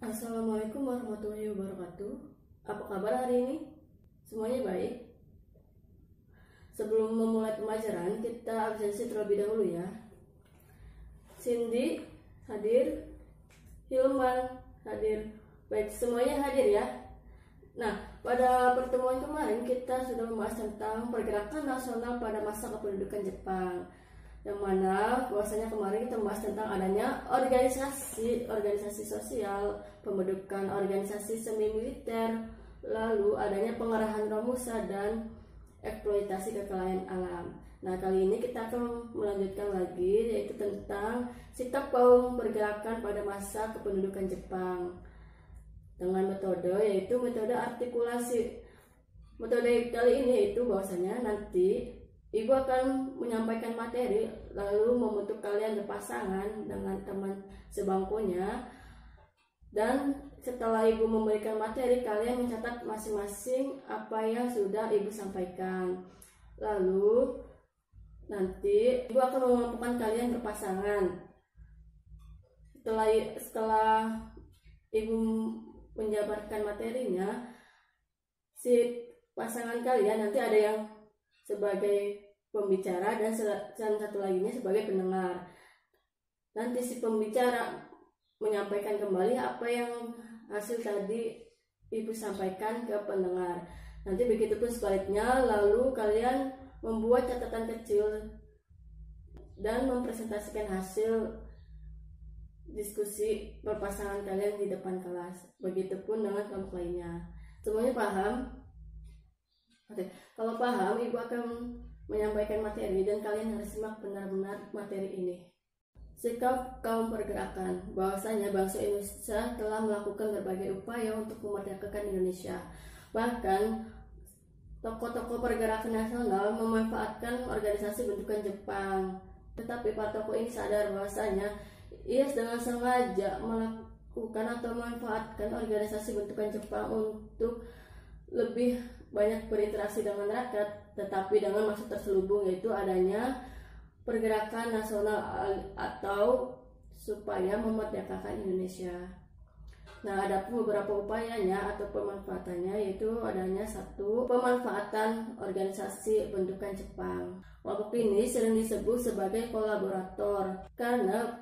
Assalamualaikum warahmatullahi wabarakatuh. Apa kabar hari ini? Semuanya baik? Sebelum memulai pembelajaran, kita absensi terlebih dahulu ya. Cindy hadir, Hilman hadir. Baik, semuanya hadir ya. Nah, pada pertemuan kemarin kita sudah membahas tentang pergerakan nasional pada masa kependudukan Jepang, yang mana bahwasanya kemarin kita membahas tentang adanya organisasi sosial, pembentukan organisasi semi militer, lalu adanya pengerahan Romusa dan eksploitasi kekayaan alam. Nah, kali ini kita akan melanjutkan lagi, yaitu tentang sikap kaum pergerakan pada masa kependudukan Jepang dengan metode, yaitu metode artikulasi. Metode kali ini yaitu bahwasanya nanti Ibu akan menyampaikan materi, lalu membentuk kalian berpasangan dengan teman sebangkunya, dan setelah Ibu memberikan materi, kalian mencatat masing-masing apa yang sudah Ibu sampaikan. Lalu nanti Ibu akan mengelompokkan kalian berpasangan. Setelah Ibu menjabarkan materinya, si pasangan kalian nanti ada yang sebagai pembicara dan satu laginya sebagai pendengar. Nanti si pembicara menyampaikan kembali apa yang hasil tadi Ibu sampaikan ke pendengar. Nanti begitu pun sebaliknya, lalu kalian membuat catatan kecil dan mempresentasikan hasil diskusi berpasangan kalian di depan kelas. Begitupun dengan kelompok lainnya. Semuanya paham? Oke, kalau paham, Ibu akan menyampaikan materi dan kalian harus simak benar-benar materi ini. Sikap kaum pergerakan. Bahwasanya bangsa Indonesia telah melakukan berbagai upaya untuk memerdekakan Indonesia. Bahkan tokoh-tokoh pergerakan nasional memanfaatkan organisasi bentukan Jepang. Tetapi para tokoh ini sadar bahwasanya ia dengan sengaja melakukan atau memanfaatkan organisasi bentukan Jepang untuk lebih banyak berinteraksi dengan rakyat, tetapi dengan maksud terselubung, yaitu adanya pergerakan nasional atau supaya memerdekakan Indonesia. Nah, ada beberapa upayanya atau pemanfaatannya, yaitu adanya satu, pemanfaatan organisasi bentukan Jepang. Kelompok ini sering disebut sebagai kolaborator karena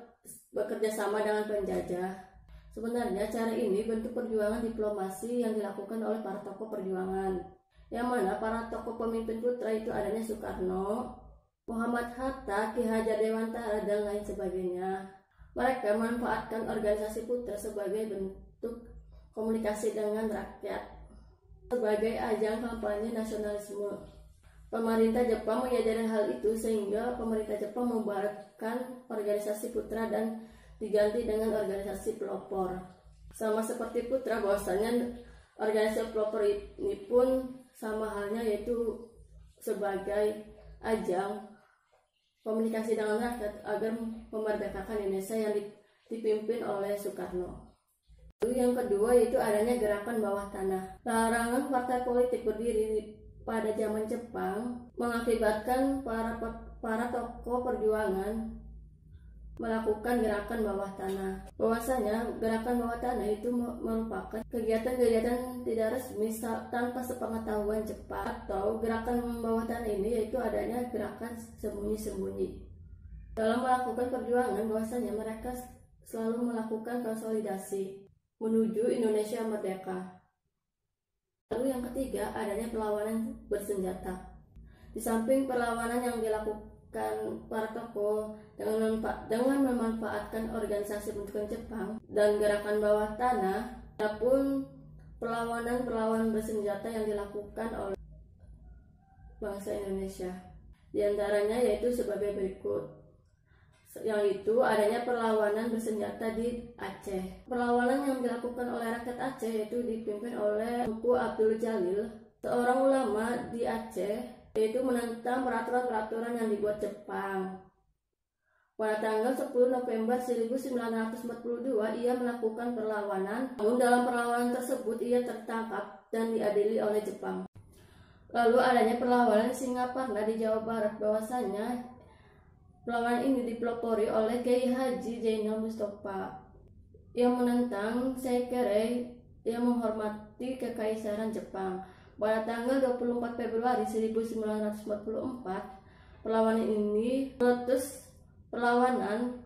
bekerja sama dengan penjajah. Sebenarnya cara ini bentuk perjuangan diplomasi yang dilakukan oleh para tokoh perjuangan, yang mana para tokoh pemimpin putra itu adanya Soekarno, Muhammad Hatta, Ki Hajar Dewantara, dan lain sebagainya. Mereka memanfaatkan organisasi putra sebagai bentuk komunikasi dengan rakyat, sebagai ajang kampanye nasionalisme. Pemerintah Jepang menyadari hal itu sehingga pemerintah Jepang membubarkan organisasi putra dan diganti dengan organisasi pelopor. Sama seperti putra, bahwasanya organisasi pelopor ini pun sama halnya, yaitu sebagai ajang komunikasi dengan rakyat agar memerdekakan Indonesia yang dipimpin oleh Soekarno. Yang kedua yaitu adanya gerakan bawah tanah. Larangan partai politik berdiri pada zaman Jepang mengakibatkan para tokoh perjuangan melakukan gerakan bawah tanah. Bahwasanya gerakan bawah tanah itu merupakan kegiatan-kegiatan tidak resmi tanpa sepengetahuan Jepang, atau gerakan bawah tanah ini yaitu adanya gerakan sembunyi-sembunyi. Dalam melakukan perjuangan, bahwasanya mereka selalu melakukan konsolidasi menuju Indonesia merdeka. Lalu yang ketiga adanya perlawanan bersenjata. Di samping perlawanan yang dilakukan para tokoh dengan memanfaatkan organisasi bentukan Jepang dan gerakan bawah tanah, adapun perlawanan bersenjata yang dilakukan oleh bangsa Indonesia. Di antaranya yaitu sebagai berikut, yaitu adanya perlawanan bersenjata di Aceh. Perlawanan yang dilakukan oleh rakyat Aceh yaitu dipimpin oleh Tunku Abdul Jalil, seorang ulama di Aceh, yaitu menentang peraturan-peraturan yang dibuat Jepang. Pada tanggal 10 November 1942 ia melakukan perlawanan, namun dalam perlawanan tersebut ia tertangkap dan diadili oleh Jepang. Lalu adanya perlawanan di Singaparna di Jawa Barat, bahwasanya perlawanan ini dipelopori oleh Kiai Haji Zainal Mustafa. yang menentang Seikerei yang menghormati Kekaisaran Jepang. Pada tanggal 24 Februari 1944, perlawanan ini meletus perlawanan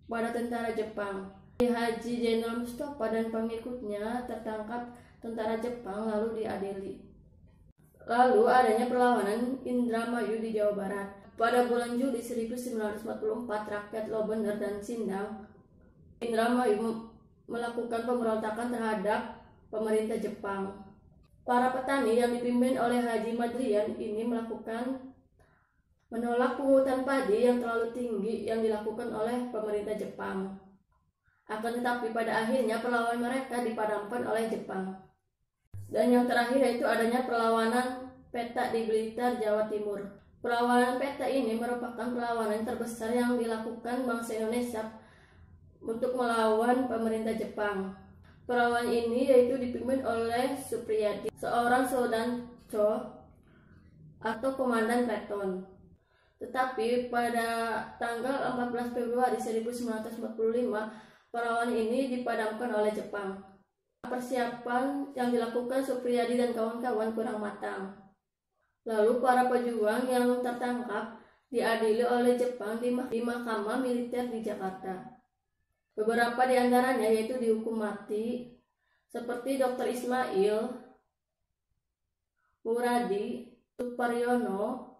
pada tentara Jepang. Haji Jenderal Mustafa dan pengikutnya tertangkap tentara Jepang lalu diadili. Lalu adanya perlawanan Indramayu di Jawa Barat. Pada bulan Juli 1944, rakyat Lobener dan Sindang Indramayu melakukan pemberontakan terhadap pemerintah Jepang. Para petani yang dipimpin oleh Haji Madrian ini menolak pungutan padi yang terlalu tinggi yang dilakukan oleh pemerintah Jepang. Akan tetapi pada akhirnya perlawanan mereka dipadamkan oleh Jepang. Dan yang terakhir yaitu adanya perlawanan peta di Blitar, Jawa Timur. Perlawanan peta ini merupakan perlawanan terbesar yang dilakukan bangsa Indonesia untuk melawan pemerintah Jepang. Perlawanan ini yaitu dipimpin oleh Supriyadi, seorang Sodancho atau komandan Peton. Tetapi pada tanggal 14 Februari 1945, perlawanan ini dipadamkan oleh Jepang. Persiapan yang dilakukan Supriyadi dan kawan-kawan kurang matang. Lalu para pejuang yang tertangkap diadili oleh Jepang di mahkamah militer di Jakarta. Beberapa di antaranya yaitu dihukum mati, seperti Dr. Ismail, Muradi, Suparyono.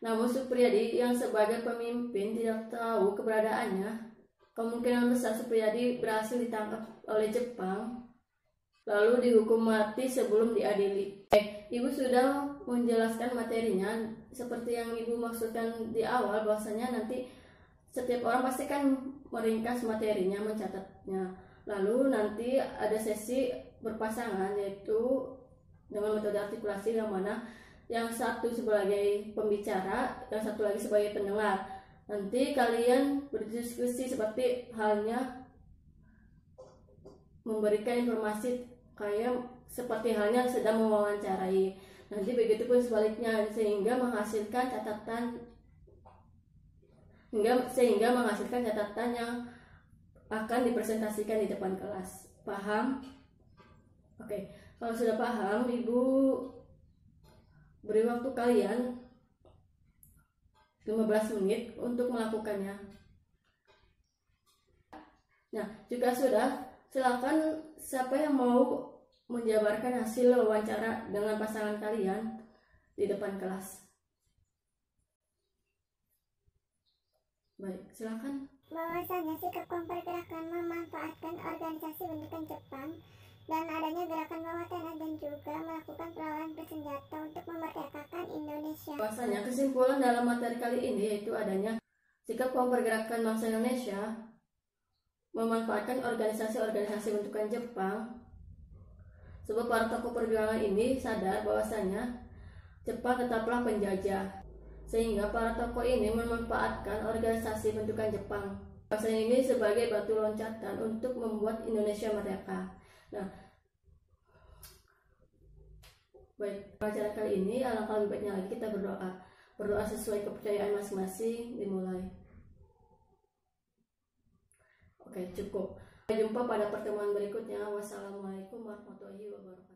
Namun Supriyadi yang sebagai pemimpin tidak tahu keberadaannya. Kemungkinan besar Supriyadi berhasil ditangkap oleh Jepang, lalu dihukum mati sebelum diadili. Ibu sudah menjelaskan materinya seperti yang Ibu maksudkan di awal, bahwasanya nanti setiap orang pasti kan meringkas materinya, mencatatnya. Lalu nanti ada sesi berpasangan, yaitu dengan metode artikulasi yang mana yang satu sebagai pembicara, yang satu lagi sebagai pendengar. Nanti kalian berdiskusi seperti halnya memberikan informasi seperti halnya sedang mewawancarai. Nanti begitu pun sebaliknya, sehingga menghasilkan catatan yang akan dipresentasikan di depan kelas. Paham? Oke, kalau sudah paham, Ibu beri waktu kalian 15 menit untuk melakukannya. Nah, jika sudah, silakan siapa yang mau menjabarkan hasil wawancara dengan pasangan kalian di depan kelas. Baik, silakan. Bahwasanya sikap pergerakan memanfaatkan organisasi bentukan Jepang dan adanya gerakan bawah tanah dan juga melakukan perlawanan bersenjata untuk memerdekakan Indonesia. Bahwasanya kesimpulan dalam materi kali ini yaitu adanya sikap pergerakan bangsa Indonesia memanfaatkan organisasi-organisasi bentukan Jepang, sebab para tokoh perjuangan ini sadar bahwasanya Jepang tetaplah penjajah, sehingga para tokoh ini memanfaatkan organisasi bentukan Jepang. Bahwasanya ini sebagai batu loncatan untuk membuat Indonesia merdeka. Nah, baik, pelajaran kali ini alangkah lebih baiknya lagi kita berdoa sesuai kepercayaan masing-masing. Dimulai. Oke, cukup. Sampai jumpa pada pertemuan berikutnya. Wassalamualaikum warahmatullahi wabarakatuh.